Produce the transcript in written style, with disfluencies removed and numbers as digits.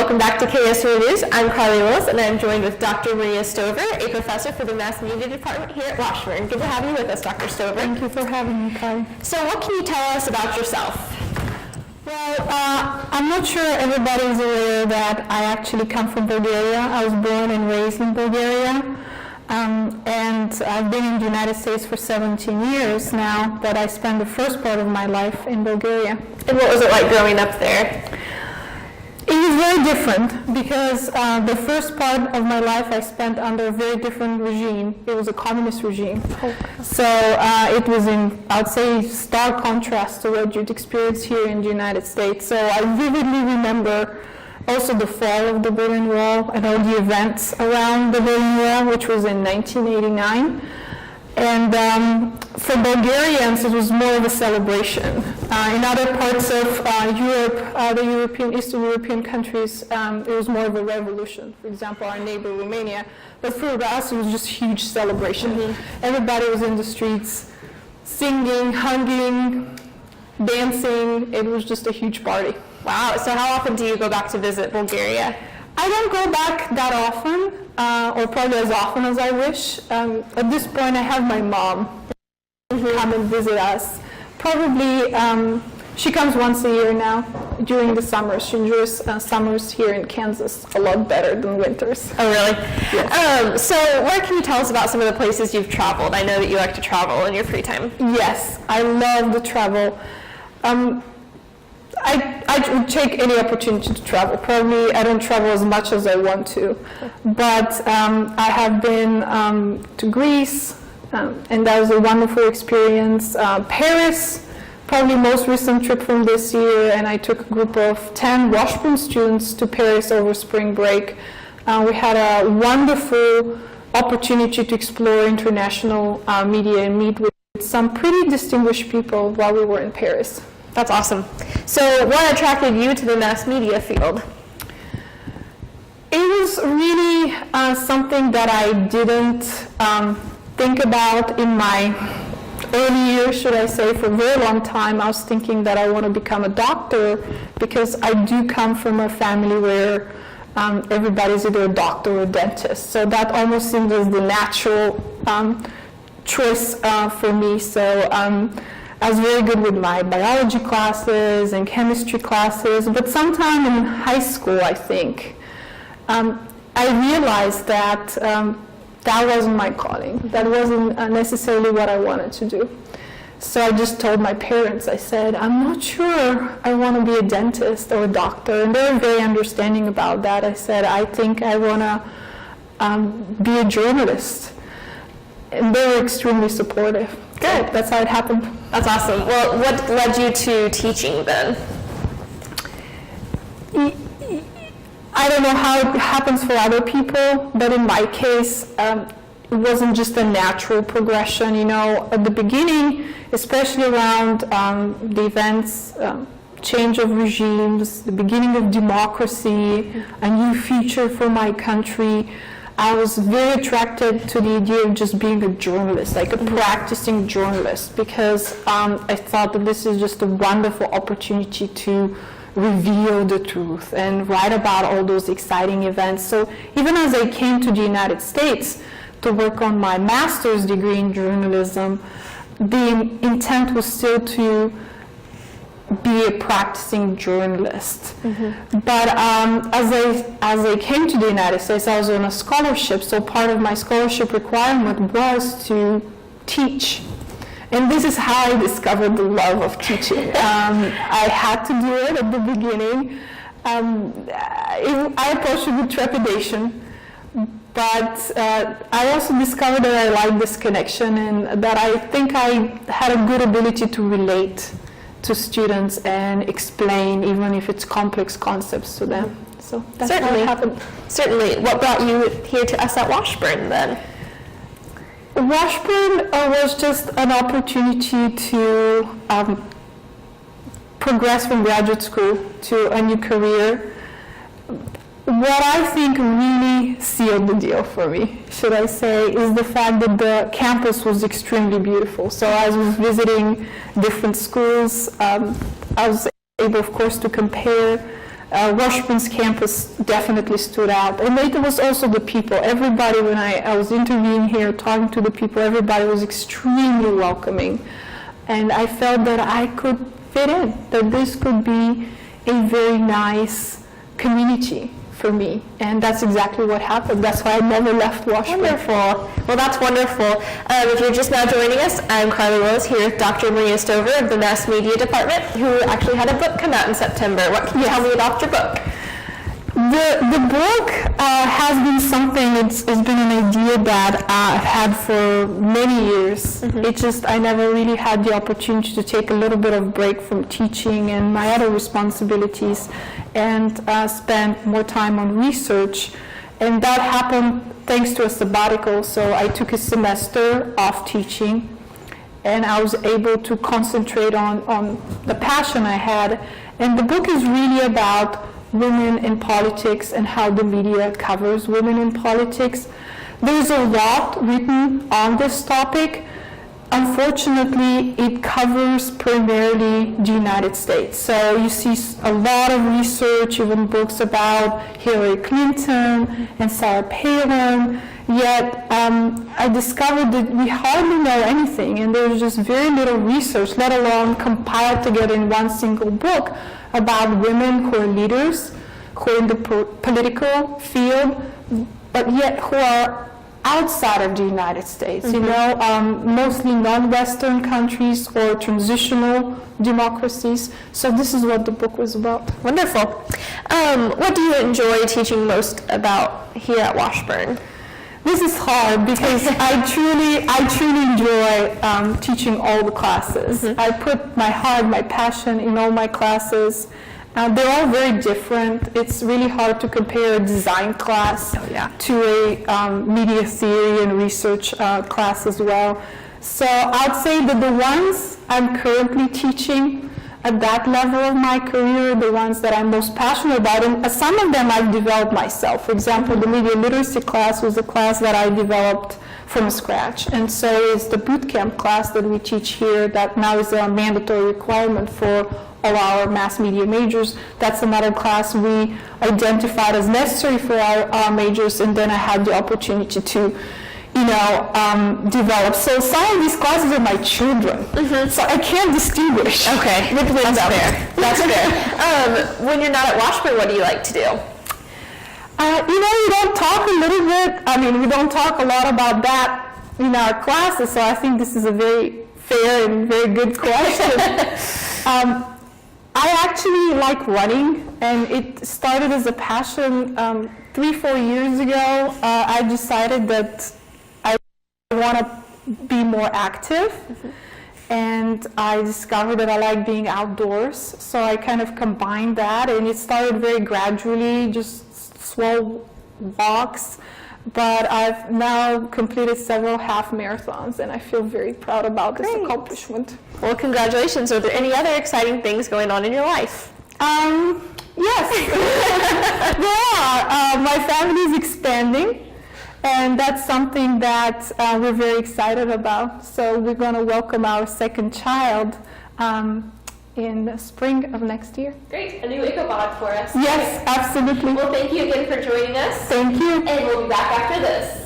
welcome back to KSR News. I'm Carly Willis, and I'm joined with Dr. Maria Stover, a professor for the Mass Media Department here at Washburn. Good to have you with us, Dr. Stover. Thank you for having me, Carly. So what can you tell us about yourself? Well, I'm not sure everybody is aware that I actually come from Bulgaria. I was born and raised in Bulgaria. And I've been in the United States for 17 years now, but I spent the first part of my life in Bulgaria. And what was it like growing up there? It was very different because the first part of my life I spent under a very different regime. It was a communist regime. So it was in, I'd say, stark contrast to what you'd experience here in the United States. So I vividly remember also the fall of the Berlin Wall and all the events around the Berlin Wall, which was in 1989. And for Bulgarians, it was more of a celebration. In other parts of Europe, Eastern European countries, it was more of a revolution. For example, our neighbor Romania. But for us, it was just a huge celebration. Mm-hmm. Everybody was in the streets, singing, hugging, dancing. It was just a huge party. Wow, so how often do you go back to visit Bulgaria? I don't go back that often, or probably as often as I wish. At this point, I have my mom come and visit us. Probably, she comes once a year now during the summer. She enjoys summers here in Kansas a lot better than winters. Oh, really? Yes. So what can you tell us about some of the places you've traveled? I know that you like to travel in your free time. Yes, I love to travel. I would take any opportunity to travel. Probably I don't travel as much as I want to, but I have been to Greece, and that was a wonderful experience. Paris, probably most recent trip from this year, and I took a group of 10 Washburn students to Paris over spring break. We had a wonderful opportunity to explore international media and meet with some pretty distinguished people while we were in Paris. That's awesome. So what attracted you to the mass media field? It was really something that I didn't think about in my early years, should I say. For a very long time, I was thinking that I want to become a doctor because I do come from a family where everybody's either a doctor or a dentist. So that almost seemed as the natural choice for me. So I was very good with my biology classes and chemistry classes, but sometime in high school, I think, I realized that that wasn't my calling. That wasn't necessarily what I wanted to do. So I just told my parents, I said, I'm not sure I want to be a dentist or a doctor, and they were very understanding about that. I said, I think I want to be a journalist. And they were extremely supportive. Good. So that's how it happened. That's awesome. Well, what led you to teaching then? I don't know how it happens for other people, but in my case, it wasn't just a natural progression. You know, at the beginning, especially around the events, change of regimes, the beginning of democracy, a new future for my country, I was very attracted to the idea of just being a journalist, like a practicing journalist, because I thought that this is just a wonderful opportunity to reveal the truth and write about all those exciting events. So even as I came to the United States to work on my master's degree in journalism, the intent was still to be a practicing journalist. Mm-hmm. But as I came to the United States, I was on a scholarship, so part of my scholarship requirement was to teach. And this is how I discovered the love of teaching. I had to do it at the beginning. I approached it with trepidation, but I also discovered that I liked this connection and that I think I had a good ability to relate to students and explain, even if it's complex concepts to them. So that's how it happened. Certainly. What brought you here to us at Washburn then? Washburn was just an opportunity to progress from graduate school to a new career. What I think really sealed the deal for me, should I say, is the fact that the campus was extremely beautiful. So as I was visiting different schools, I was able, of course, to compare Washburn's campus definitely stood out. And it was also the people. Everybody, when I was interviewing here, talking to the people, everybody was extremely welcoming. And I felt that I could fit in, that this could be a very nice community for me. And that's exactly what happened. That's why I never left Washburn. Wonderful. Well, that's wonderful. If you're just now joining us, I'm Carly Willis here with Dr. Maria Stover of the Mass Media Department, who actually had a book come out in September. What can you tell me about your book? The book has been something, it's been an idea that I've had for many years. It's just I never really had the opportunity to take a little bit of break from teaching and my other responsibilities and spend more time on research. And that happened thanks to a sabbatical. So I took a semester off teaching and I was able to concentrate on the passion I had. And the book is really about women in politics and how the media covers women in politics. There's a lot written on this topic. Unfortunately, it covers primarily the United States. So you see a lot of research, even books about Hillary Clinton and Sarah Palin, yet I discovered that we hardly know anything, and there's just very little research, let alone compiled together in one single book, about women who are leaders, who are in the political field, but yet who are outside of the United States, you know, mostly non-Western countries or transitional democracies. So this is what the book was about. Wonderful. What do you enjoy teaching most about here at Washburn? This is hard because I truly enjoy teaching all the classes. I put my heart, my passion in all my classes. They're all very different. It's really hard to compare a design class to a media theory and research class as well. So I'd say that the ones I'm currently teaching at that level of my career, the ones that I'm most passionate about, and some of them I've developed myself. For example, the media literacy class was a class that I developed from scratch, and so is the boot camp class that we teach here that now is a mandatory requirement for all our mass media majors. That's another class we identified as necessary for our majors, and then I had the opportunity to develop. So some of these classes are my children, so I can't distinguish. Okay, that's fair. That's fair. When you're not at Washburn, what do you like to do? We don't talk a little bit. I mean, we don't talk a lot about that in our classes, so I think this is a very fair and very good question. I actually like running, and it started as a passion 3-4 years ago. I decided that I want to be more active, and I discovered that I like being outdoors, so I kind of combined that, and it started very gradually, just slow walks, but I've now completed several half marathons, and I feel very proud about this accomplishment. Well, congratulations. Are there any other exciting things going on in your life? Yes, there are. My family is expanding, and that's something that we're very excited about. So we're going to welcome our second child in the spring of next year. Great. A new Ichabod for us. Yes, absolutely. Well, thank you again for joining us. Thank you. And we'll be back after this.